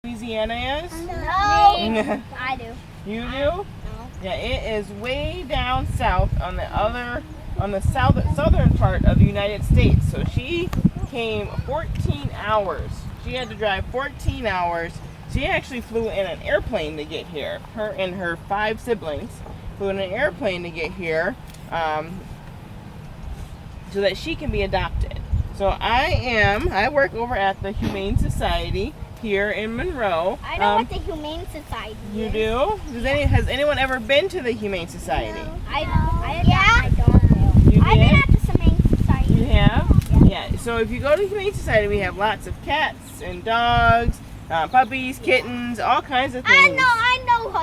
Louisiana is? No. I do. You do? No. Yeah, it is way down south on the southern part of the United States. So she came 14 hours. She had to drive 14 hours. She actually flew in an airplane to get here. Her and her 5 siblings flew in an airplane to get here so that she can be adopted. So I work over at the Humane Society here in Monroe. I know what the Humane Society is. You do? Has anyone ever been to the Humane Society? No. I don't know. You did? I've been at the Humane Society. You have? Yeah. So if you go to Humane Society, we have lots of cats and dogs, puppies, kittens, all kinds of things. I know who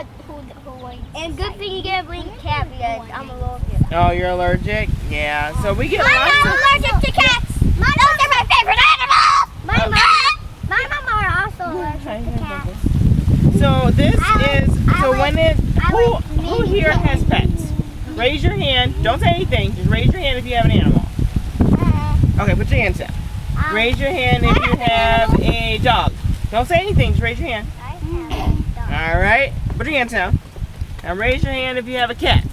and good thing you get a bring cat because I'm allergic. Oh, you're allergic? Yeah. So we get I'm lots allergic to cats. Those are my favorite animals. My mom also allergic to cats. So who here has pets? Raise your hand. Don't say anything. Just raise your hand if you have an animal. Okay, put your hands down. Raise your hand if you have a dog. Don't say anything. Just raise your hand. I have a dog. All right. Put your hands down. Now raise your hand if you have a cat.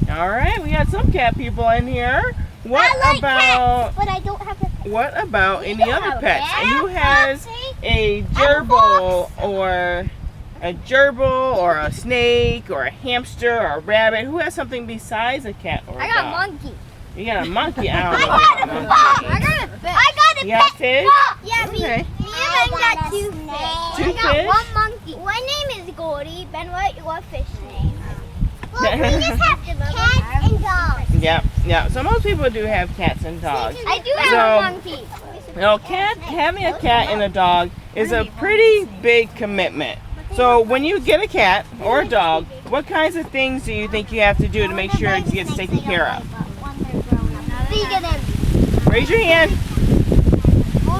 All right. We got some cat people in here. I like cats, but I don't have a pet. What about any don't other have a pets? cat, And who has a gerbil or a snake or a hamster or a rabbit? Who has something besides a cat or a dog? I got a monkey. You got a monkey? I I don't got a know. fish. I got a fish. I got a You got fish? Yeah, Okay. me and Ben got 2 fish. Two I got fish? 1 monkey. One name is Goldie. Ben, what your fish name? Well, we just have cats and dogs. Yeah. So most people do have cats and dogs. I do have a monkey. No, having a cat and a dog is a pretty big commitment. So when you get a cat or a dog, what kinds of things do you think you have to do to make sure it gets taken care of? Feed them. Raise your hand.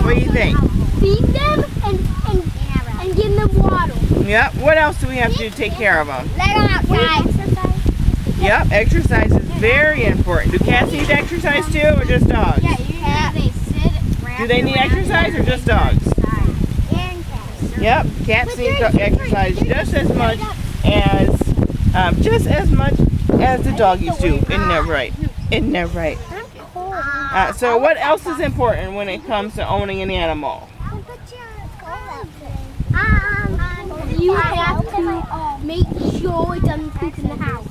What do you think? Feed them and give them water. Yep. What else do we have to do to take care of them? Let them outside. Yep. Exercise is very important. Do cats need exercise too, or just dogs? Do they need exercise or just dogs? Yep. Cats need exercise just as much as the doggies do. Isn't that right? Isn't that right? So what else is important when it comes to owning an animal? You have to make sure it doesn't poop in the house.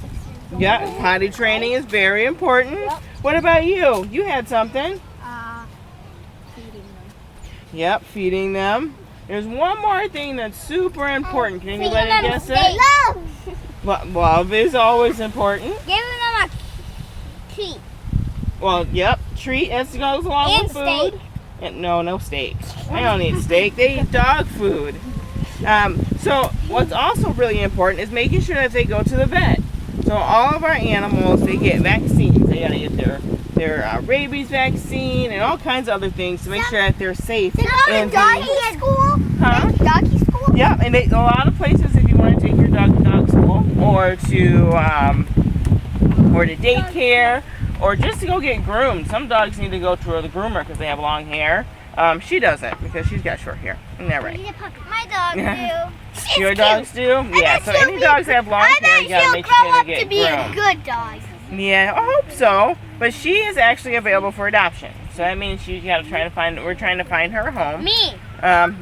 Yeah, potty training is very important. What about you? You had something. Feeding them. Yep, feeding them. There's one more thing that's super important. Can anybody guess it? Love. Love is always important. Giving them a treat. Well, yep, treat as goes along And with food. steak. And no steak. I don't eat steak. They eat dog food. So what's also really important is making sure that they go to the vet. So all of our animals, they get vaccines. They gotta get their rabies vaccine and all kinds of other things to make sure that they're safe. And doggy school? Huh? Doggy school? Yeah, and a lot of places, if you want to take your dog to dog school or to daycare or just to go get groomed. Some dogs need to go to the groomer because they have long hair. She doesn't because she's got short hair. Isn't that right? My dog do. Your dogs do? Yeah, so any dogs that have long hair, you gotta make sure they get groomed. I bet she'll grow up to be a good dog. Yeah, I hope so. But she is actually available for adoption. So that means we're trying to find her a home. Me. Well,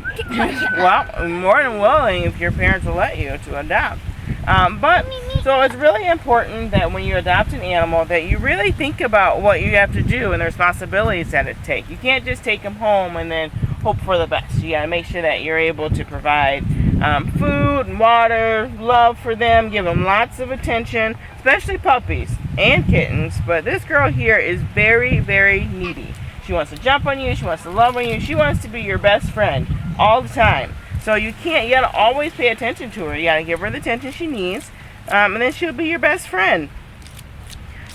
more than willing if your parents will let you to adopt. So it's really important that when you adopt an animal that you really think about what you have to do and the responsibilities that it takes. You can't just take them home and then hope for the best. You got to make sure that you're able to provide food and water, love for them, give them lots of attention, especially puppies and kittens. But this girl here is very, very needy. She wants to jump on you. She wants to love on you. She wants to be your best friend all the time. So you got to always pay attention to her. You got to give her the attention she needs, and then she'll be your best friend.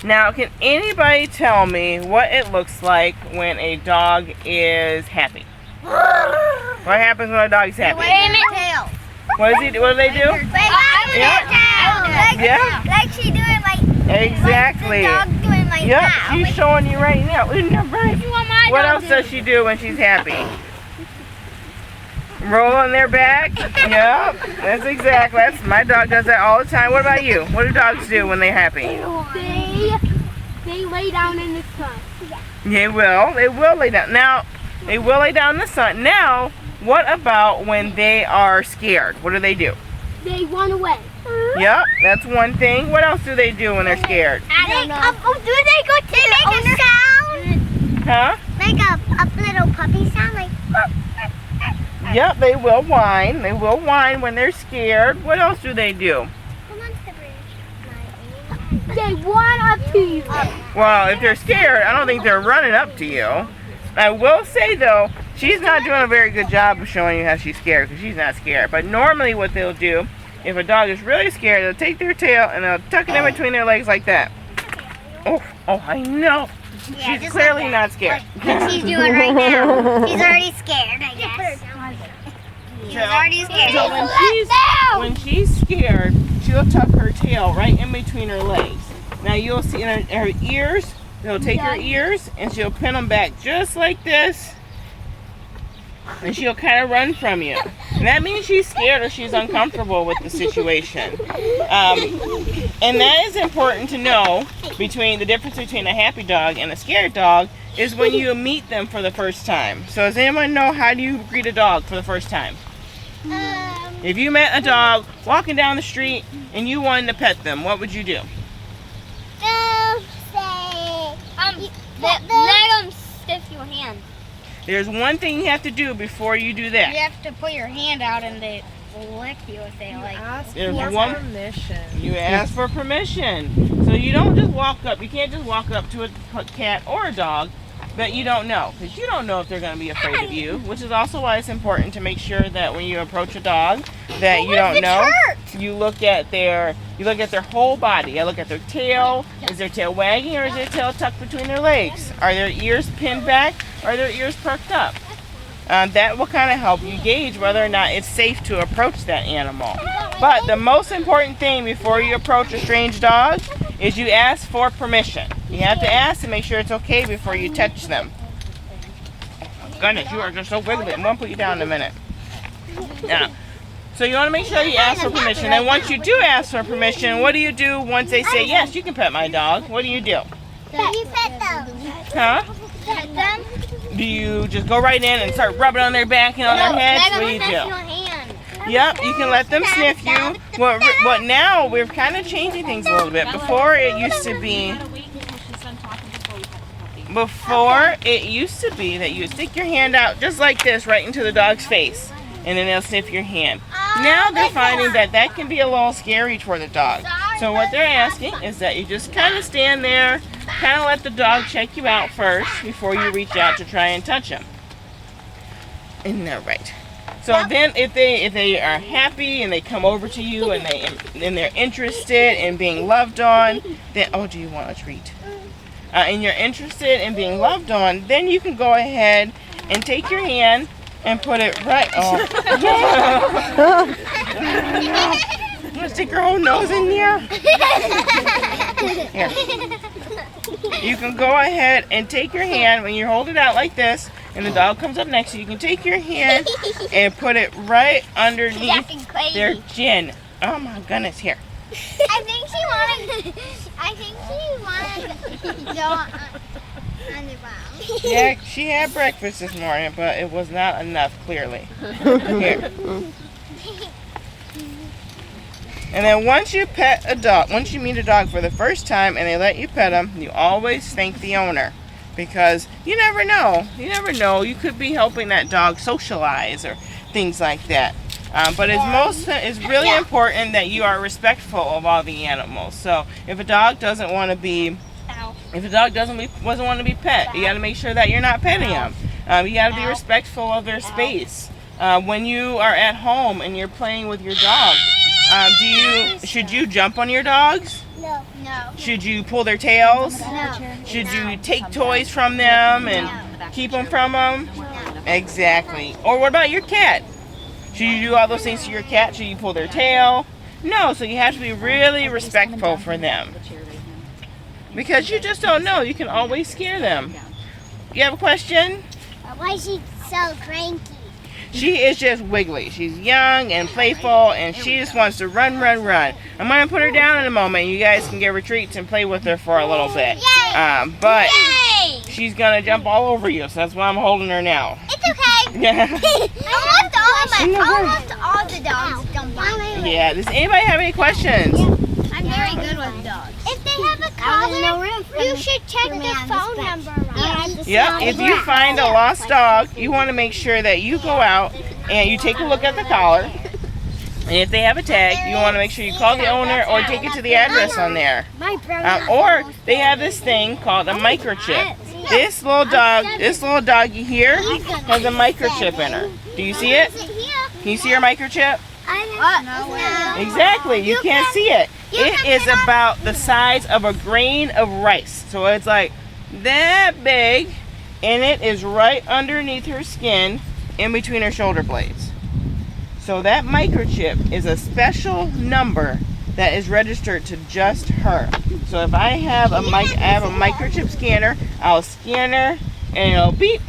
Now, can anybody tell me what it looks like when a dog is happy? What happens when a dog is happy? Tail. What do they do? Yeah. Like she doing like. Exactly. Like the dog doing like Yep, that. she's showing you right now. Isn't that right? You want my What dog else does she do when she's happy? Roll on their back. Yep, that's exactly. My dog does that all the time. What about you? What do dogs do when they're happy? They lay down in the sun. They will. They will lay down. Now, they will lay down in the sun. Now, what about when they are scared? What do? They run away. Yep, that's one thing. What else do they do when they're scared? Do they go to make a sound? Huh? Like a little puppy sound, like. Yep, they will whine. They will whine when they're scared. What else do they do? They run up to you. Well, if they're scared, I don't think they're running up to you. I will say, though, she's not doing a very good job of showing you how she's scared because she's not scared. But normally what they'll do, if a dog is really scared, they'll take their tail and they'll tuck it in between their legs like that. Oh, I know. Yeah, she's clearly not scared. Like she's doing right now. She's already scared, I guess. She's already scared. So when she's scared, she'll tuck her tail right in between her legs. Now you'll see in her ears, she'll take her ears and she'll pin them back just like this. And she'll kind of run from you. And that means she's scared or she's uncomfortable with the situation. And that is important to know the difference between a happy dog and a scared dog is when you meet them for the first time. So does anyone know how do you greet a dog for the first time? If you met a dog walking down the street and you wanted to pet them, what would you do? Let them stiff your hand. There's one thing you have to do before you do that. You have to put your hand out and they lick you if they like. There's Permission. You ask for permission. So you don't just walk up. You can't just walk up to a cat or a dog that you don't know, because you don't know if they're going to be afraid of you. Which is also why it's important to make sure that when you approach a dog that you don't know, you look at their whole body. You look at their tail. Is their tail wagging or is their tail tucked between their legs? Are their ears pinned back? Or are their ears perked up? That will kind of help you gauge whether or not it's safe to approach that animal. But the most important thing before you approach a strange dog is you ask for permission. You have to ask to make sure it's okay before you touch them. Goodness, you are just so wiggly. I'm going to put you down in a minute. Yeah. So you want to make sure you ask for permission. And once you do ask for permission, what do you do once they say, yes, you can pet my dog? What do you do? You pet them. Huh? Pet them. Do you just go right in and start rubbing on their back and on their heads? What do you do? Yep, you can let them sniff you. What now, we're kind of changing things a little bit. Before it used to be that you would stick your hand out just like this right into the dog's face. And then they'll sniff your hand. Now they're finding that can be a little scary for the dog. So what they're asking is that you just kind of stand there, kind of let the dog check you out first before you reach out to try and touch him. Isn't that right? So then if they are happy and they come over to you and they're interested in being loved on, then do you want a treat? And you're interested in being loved on, then you can go ahead and take your hand and put it right. I'm gonna stick your whole nose in there. Here. You can go ahead and take your hand when you hold it out like this, and the dog comes up next to you. You can take your hand and put it right underneath their chin. Oh my goodness! Here. I think she wanted to go on the ground. Yeah, she had breakfast this morning, but it was not enough, clearly. Here. And then once you meet a dog for the first time and they let you pet them, you always thank the owner. Because you never know. You could be helping that dog socialize or things like that. But it's really important that you are respectful of all the animals. So if a dog doesn't want to be pet, you got to make sure that you're not petting them. You got to be respectful of their space. When you are at home and you're playing with your dog, should you jump on your dogs? No. Should you pull their tails? No. Should you take toys from them and keep them from them? No. Exactly. Or what about your cat? Should you do all those things to your cat? Should you pull their tail? No, so you have to be really respectful for them. Because you just don't know. You can always scare them. You have a question? Why is she so cranky? She is just wiggly. She's young and playful, and she just wants to run. I'm going to put her down in a moment. You guys can give her treats and play with her for a little bit. But she's going to jump all over you, so that's why I'm holding her now. It's okay. Yeah. Almost all the dogs jump on me. Yeah. Does anybody have any questions? I'm very good with dogs. If they have a collar, you should check the phone number. Yep. If you find a lost dog, you want to make sure that you go out and you take a look at the collar. And if they have a tag, you want to make sure you call the owner or take it to the address on there. Or they have this thing called a microchip. This little doggy here has a microchip in her. Do you see it? Can you see her microchip? Exactly. You can't see it. It is about the size of a grain of rice. So it's like that big, and it is right underneath her skin in between her shoulder blades. So that microchip is a special number that is registered to just her. So if I have a microchip scanner, I'll scan her and it'll beep,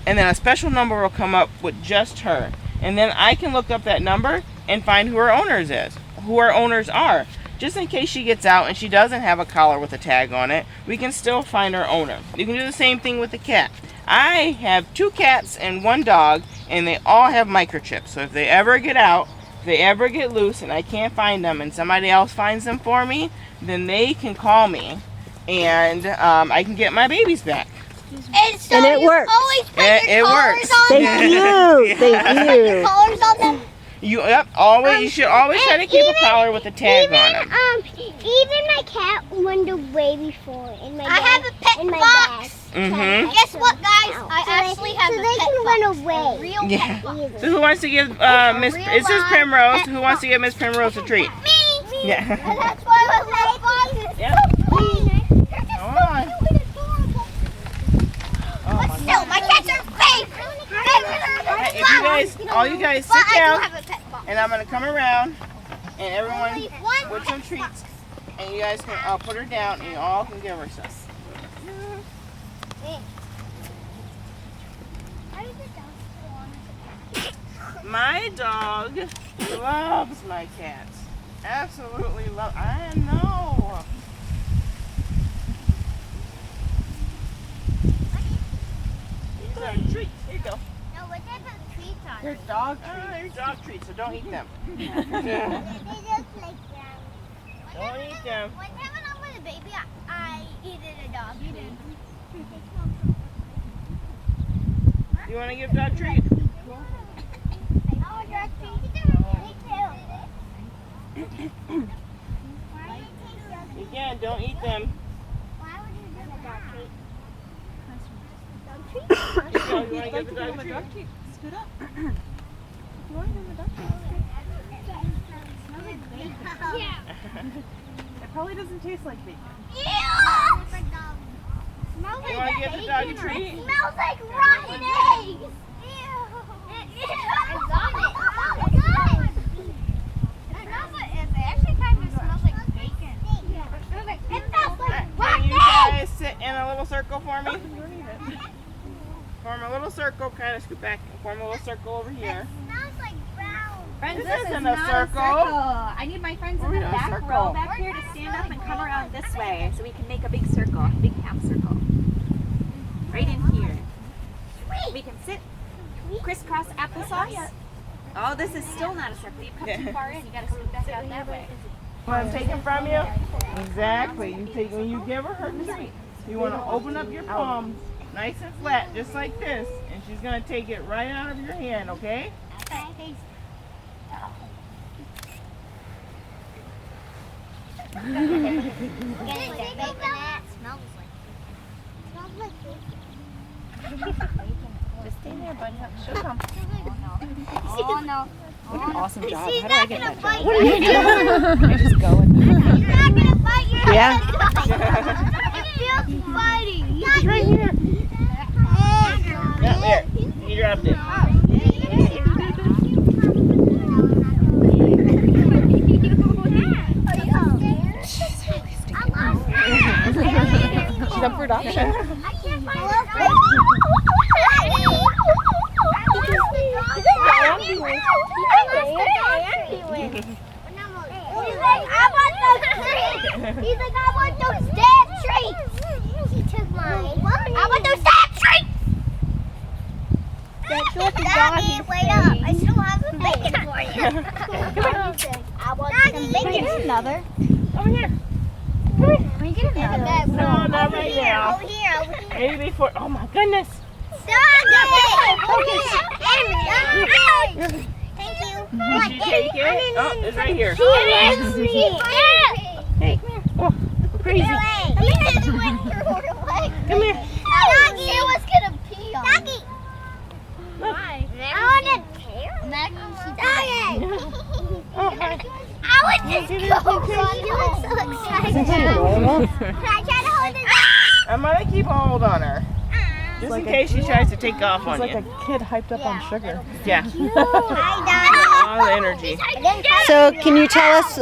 and then a special number will come up with just her. And then I can look up that number and find who her owners are. Just in case she gets out and she doesn't have a collar with a tag on it, we can still find her owner. You can do the same thing with the cat. I have 2 cats and 1 dog, and they all have microchips. So if they ever get out, if they ever get loose and I can't find them and somebody else finds them for me, then they can call me and I can get my babies back. And it works. It works. Thank you. Thank you. Collars on them. You should always try to keep a collar with a tag on them. Even my cat went away before in my bag. I have a pet box. Guess what, guys? I actually have a pet box. So they can run away. Real pet box. So who wants to give Miss? It says Primrose. Who wants to give Miss Primrose a treat? Me. Yeah. That's why I love boxes. Yep. Hold on. But still, my cats are fake. All you guys sit down, and I'm gonna come around, and everyone with some treats, and you guys can. I'll put her down, and you all can give her some. My dog loves my cats. Absolutely love. I know. These are treats. Here you go. No, what type of treats are They're dog treats. They're dog treats, so don't eat them. they? They just like them. Don't eat them. One time when I was a baby, I ate a dog. You did. You want to give dog treat? Again, don't eat them. Why would you do a dog treat? You want to give the dog treat? Scoot up. Yeah. It probably doesn't taste like bacon. Ew! Smells You like want to give the dog a treat? Smells like rotten eggs. Ew. I love it. It actually kind of smells like bacon. It smells like Can rotten you eggs. guys sit in a little circle for me? Form a little circle, kind of scoot back. Form a little circle over here. It smells like brown. Friends, This this isn't is a not circle. a circle. I need my friends in We're the in a back circle. row back here to stand up and come around this way so we can make a big circle, a big half circle. Right in here. We can sit crisscross applesauce. Oh, this is still not a circle. You've come too far in. You got to scoot back out that way. Want to take them from you? Exactly. You take when you give her treat. You want to open up your palms, nice and flat, just like this, and she's gonna take it right out of your hand. Okay? Okay. Just stay there, bud. She'll come. Oh no. What an awesome job. She's How do I not get gonna that bite job? you. I just go and You're not gonna bite your Yeah. It feels fighting. It's right here. Yeah, there. You dropped it. She's up for adoption. I can't find the dog. Doggy, wait up. I still have some bacon for you. I want some bacon. Another. Over here. Can we get another? No, not right now. Over here. Maybe before. Oh my goodness. Doggy! Thank you. Did she take it? Oh, it's right here. She loves me. Hey, come here. Oh, we're crazy. Come Come here. Doggy was gonna pee on Doggy. Look. I want to tear. Doggy. Oh, hi. I want to go. You look so excited. Can I try to hold it? I'm gonna keep a hold on her. Just in case she tries to take off on It's like you. a kid hyped up on sugar. Yeah. Hi, All the energy. So, can you tell us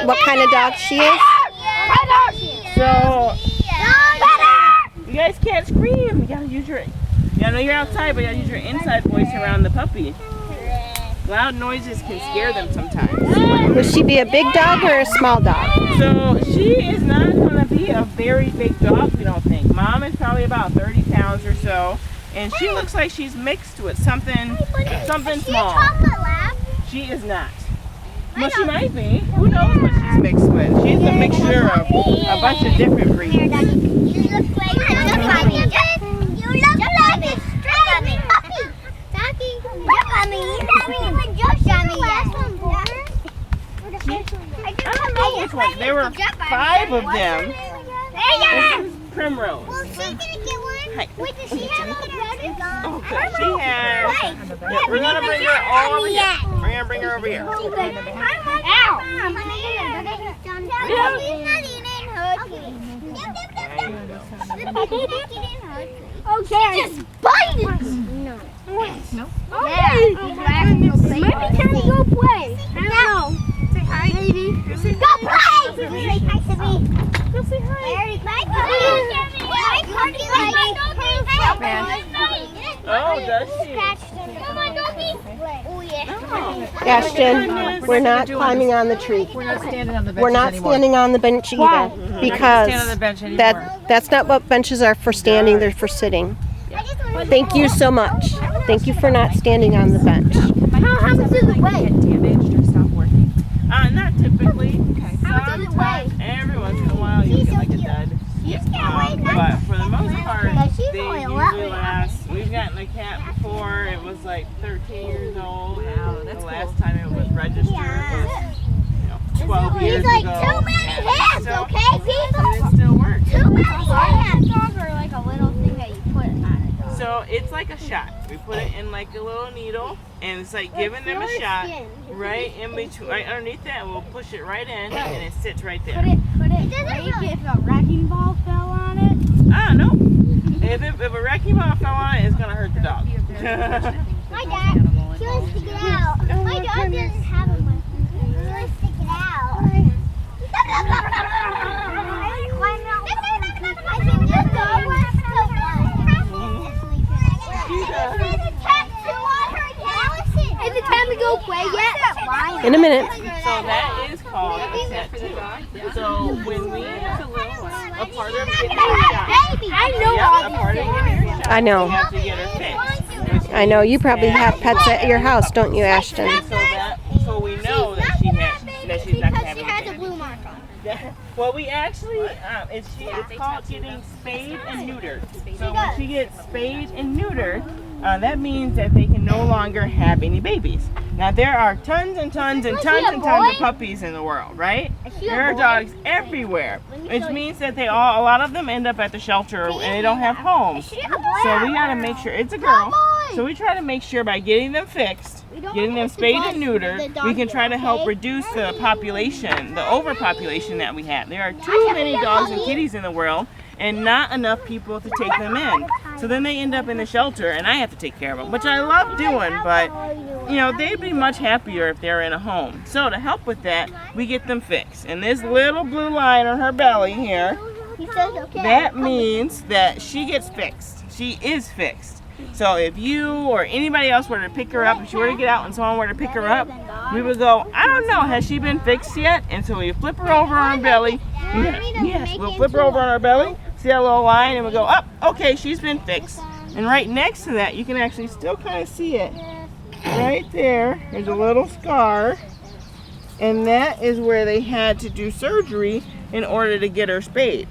what kind of dog she is? So, you guys can't scream. You gotta use your. I know you're outside, but you gotta use your inside voice around the puppy. Loud noises can scare them sometimes. Would she be a big dog or a small dog? So she is not going to be a very big dog, we don't think. Mom is probably about 30 pounds or so, and she looks like she's mixed with something small. She is not. Well, she might be. Who knows what she's mixed with? She's a mixture of a bunch of different breeds. You look like a puppy. Doggy, jump on me. You haven't even jumped on me yet. I don't know which one. There were 5 of them. This is Primrose. Well, she's gonna get one. Hi. Wait, does she have a Oh, good. She has. We're gonna bring her all over here. We're gonna bring her over here. Ow! Okay. Just bite it. No. Yeah. Maybe time to go play. I don't know. Say hi. Maybe. Go play. Say hi to me. Go say hi. Oh, does she? Come on, doggy. Oh, yeah. Ashton, we're not climbing on the tree. We're not standing on the benches We're not anymore. standing on the bench either. Because Stand on the bench anymore. that's not what benches are for standing, they're for sitting. Thank you so much. Thank you for not standing on the bench. How much is the weight? Get damaged or stop working. Not typically. How much is the weight? Every once in a while you get like a dud. But for the most part, they usually last. We've gotten a cat before. It was like 13 years old. Wow, The that's last time it was registered was 12 years He's like ago. too many hands, So- okay, And people? it still works. Too many hands. Dogs are like a little thing that you put on a dog. So it's like a shot. We put it in like a little needle, and it's like giving them a shot right in between, right underneath that, and we'll push it right in, and it sits right there. Put it break if a wrecking ball fell on it. No. If a wrecking ball fell on it, it's gonna hurt the dog. My dad, he wants to get out. My dog doesn't have a much. He wants to get out. I think the dog wants to Is it time to go play yet? In a minute. So that is called a tattoo. So when we a part of getting her shot. I know Yep, all a part of getting her shot. I know. We have to get her fixed. I know you probably have pets at your house, don't you, Ashton? So we know that she's not gonna have She has a anything. blue mark on. Well, we actually, it's called getting spayed and neutered. So when she gets spayed and neutered, that means that they can no longer have any babies. Now there are tons and tons and tons and tons of puppies in the world, right? There are dogs everywhere, which means that a lot of them end up at the shelter and they don't have homes. So we gotta make sure, it's a girl, so we try to make sure by getting them fixed, getting them spayed and neutered, we can try to help reduce the population, the overpopulation that we have. There are too many dogs and kitties in the world and not enough people to take them in. So then they end up in the shelter and I have to take care of them, which I love doing, but you know, they'd be much happier if they're in a home. So to help with that, we get them fixed. And this little blue line on her belly here, that means that she gets fixed. She is fixed. So if you or anybody else were to pick her up, if she were to get out and someone were to pick her up, we would go, I don't know, has she been fixed yet? And so we flip her over on her belly. Yes, we'll flip her over on her belly, see that little line, and we'll go, up, okay, she's been fixed. And right next to that, you can actually still kind of see it. Right there, there's a little scar. And that is where they had to do surgery in order to get her spayed.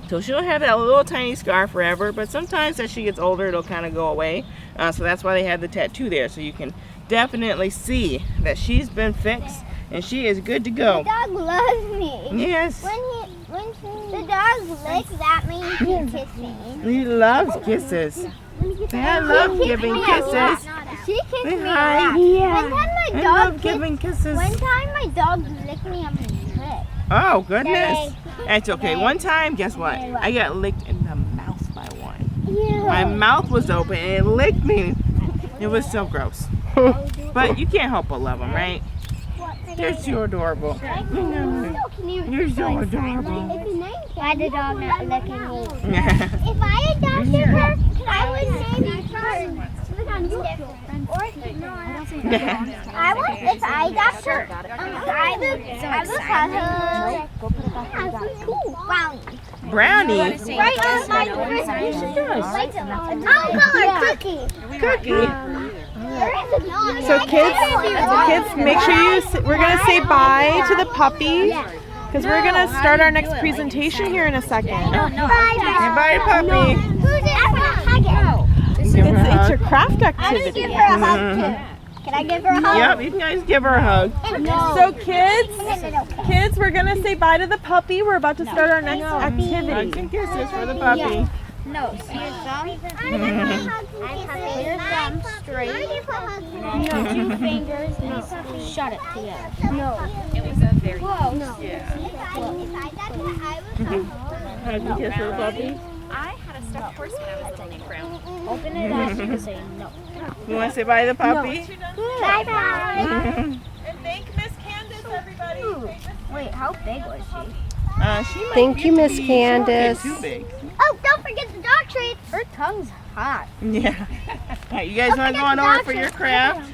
So she'll have that little tiny scar forever, but sometimes as she gets older, it'll kind of go away. So that's why they have the tattoo there, so you can definitely see that she's been fixed and she is good to go. The dog loves me. Yes. When the dog licks at me, he kisses me. He loves kisses. I love giving kisses. She kissed me a Hi. lot. Yeah. One time I my love dog giving kisses. One time my dog licked me on my lip. Oh, goodness. That's okay. One time, guess what? I got licked in the mouth by one. Yeah. My mouth was open and it licked me. It was so gross. But you can't help but love them, right? They're so adorable. You're so adorable. Why the dog not licking me? If I adopted her, I would name her. I would, if I adopt her, I would call her Brownie. Brownie? Right on my I'll call her Cookie. Cookie. So kids, make sure we're gonna say bye to the puppy because we're gonna start our next presentation here in a second. Bye, puppy. Who's it? I'm gonna hug it. It's your craft I'm gonna activity. give her a hug too. Can I give her a hug? Yep, you guys give her a hug. So kids, we're gonna say bye to the puppy. We're about to start our next Hugs activity. and kisses for the puppy. No, see your thumb? Your thumb straight. No, 2 fingers and shut it together. No. It was a very Whoa. No. Hug and kiss for the puppy. I had a stuffed horse when I was little named Brown. Open it up and say no. You want to say bye to the puppy? Bye bye. And thank Miss Candace, everybody. Wait, how big was she? She might Thank be you, Miss too Candace. Too big. Oh, don't forget the dog treats. Her tongue's hot. Yeah. All right, you guys want to go on over for your craft?